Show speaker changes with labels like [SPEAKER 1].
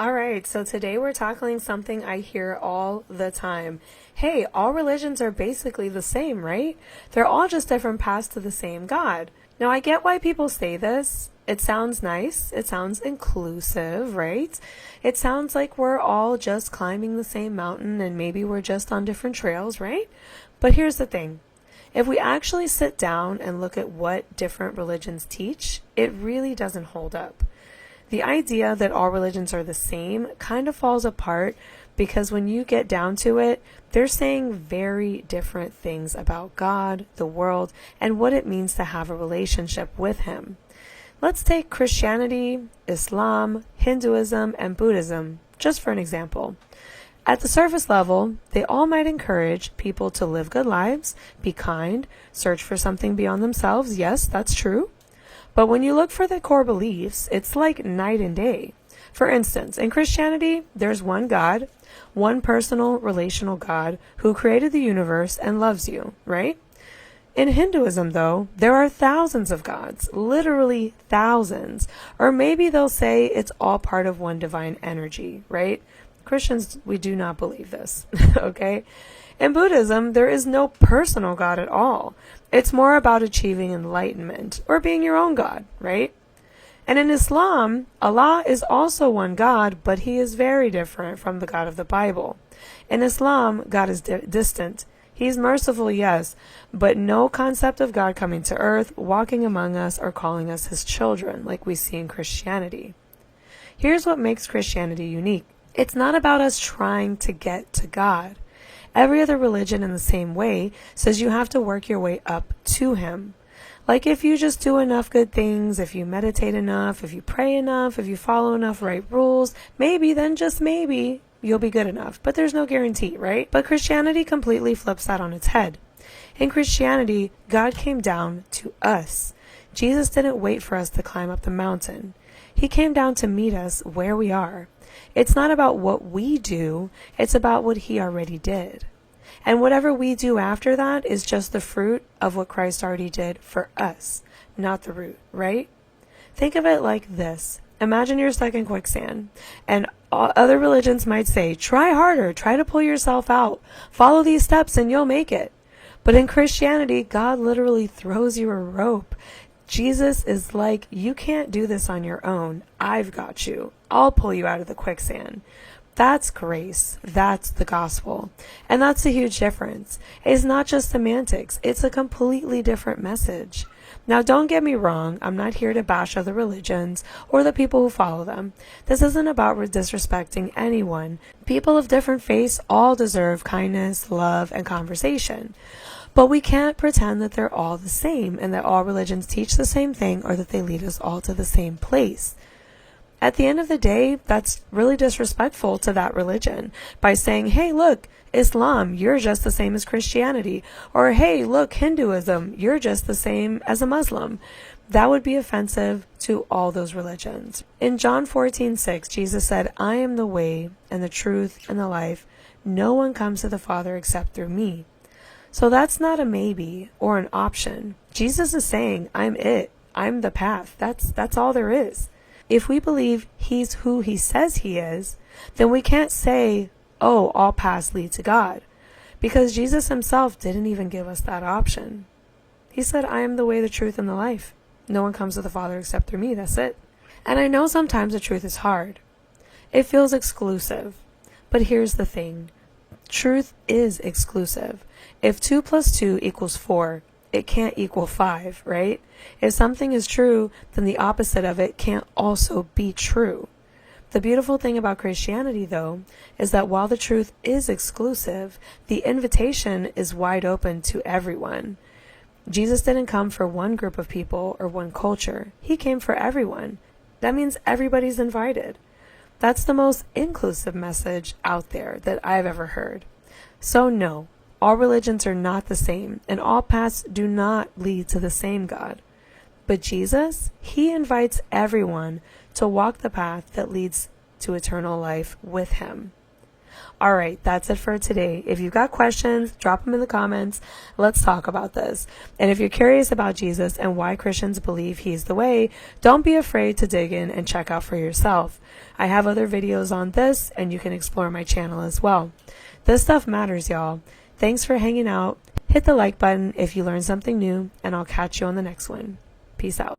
[SPEAKER 1] All right, so today we're tackling something I hear all the time. Hey, all religions are basically the same, right? They're all just different paths to the same God. Now, I get why people say this. It sounds nice. It sounds inclusive, right? It sounds like we're all just climbing the same mountain and maybe we're just on different trails, right? But here's the thing. If we actually sit down and look at what different religions teach, it really doesn't hold up. The idea that all religions are the same kind of falls apart because when you get down to it, they're saying very different things about God, the world, and what it means to have a relationship with Him. Let's take Christianity, Islam, Hinduism, and Buddhism, just for an example. At the surface level, they all might encourage people to live good lives, be kind, search for something beyond themselves. Yes, that's true. But when you look for the core beliefs, it's like night and day. For instance, in Christianity, there's one God, one personal relational God who created the universe and loves you, right? In Hinduism, though, there are thousands of gods, literally thousands. Or maybe they'll say it's all part of one divine energy, right? Christians, we do not believe this, okay? In Buddhism, there is no personal God at all. It's more about achieving enlightenment or being your own God, right? And in Islam, Allah is also one God, but He is very different from the God of the Bible. In Islam, God is distant. He's merciful, yes, but no concept of God coming to earth, walking among us, or calling us His children, like we see in Christianity. Here's what makes Christianity unique. It's not about us trying to get to God. Every other religion in the same way says you have to work your way up to Him. Like if you just do enough good things, if you meditate enough, if you pray enough, if you follow enough right rules, maybe, then just maybe, you'll be good enough. But there's no guarantee, right? But Christianity completely flips that on its head. In Christianity, God came down to us. Jesus didn't wait for us to climb up the mountain. He came down to meet us where we are. It's not about what we do, it's about what He already did. And whatever we do after that is just the fruit of what Christ already did for us, not the root, right? Think of it like this. Imagine you're stuck in quicksand, and other religions might say, try harder, try to pull yourself out, follow these steps and you'll make it. But in Christianity, God literally throws you a rope. Jesus is like, you can't do this on your own. I've got you. I'll pull you out of the quicksand. That's grace. That's the gospel. And that's a huge difference. It's not just semantics. It's a completely different message. Now, don't get me wrong. I'm not here to bash other religions or the people who follow them. This isn't about disrespecting anyone. People of different faiths all deserve kindness, love, and conversation. But we can't pretend that they're all the same and that all religions teach the same thing or that they lead us all to the same place. At the end of the day, that's really disrespectful to that religion by saying, hey, look, Islam, you're just the same as Christianity. Or, hey, look, Hinduism, you're just the same as a Muslim. That would be offensive to all those religions. In John 14:6, Jesus said, I am the way and the truth and the life. No one comes to the Father except through me. So that's not a maybe or an option. Jesus is saying, I'm it. I'm the path. That's all there is. If we believe He's who He says He is, then we can't say, oh, all paths lead to God. Because Jesus Himself didn't even give us that option. He said, I am the way, the truth, and the life. No one comes to the Father except through me. That's it. And I know sometimes the truth is hard. It feels exclusive. But here's the thing. Truth is exclusive. If 2 + 2 = 4, it can't equal 5, right? If something is true, then the opposite of it can't also be true. The beautiful thing about Christianity, though, is that while the truth is exclusive, the invitation is wide open to everyone. Jesus didn't come for one group of people or one culture. He came for everyone. That means everybody's invited. That's the most inclusive message out there that I've ever heard. So no, all religions are not the same, and all paths do not lead to the same God. But Jesus, He invites everyone to walk the path that leads to eternal life with Him. All right, that's it for today. If you've got questions, drop them in the comments. Let's talk about this. And if you're curious about Jesus and why Christians believe he's the way, don't be afraid to dig in and check out for yourself. I have other videos on this, and you can explore my channel as well. This stuff matters, y'all. Thanks for hanging out. Hit the like button if you learned something new, and I'll catch you on the next one. Peace out.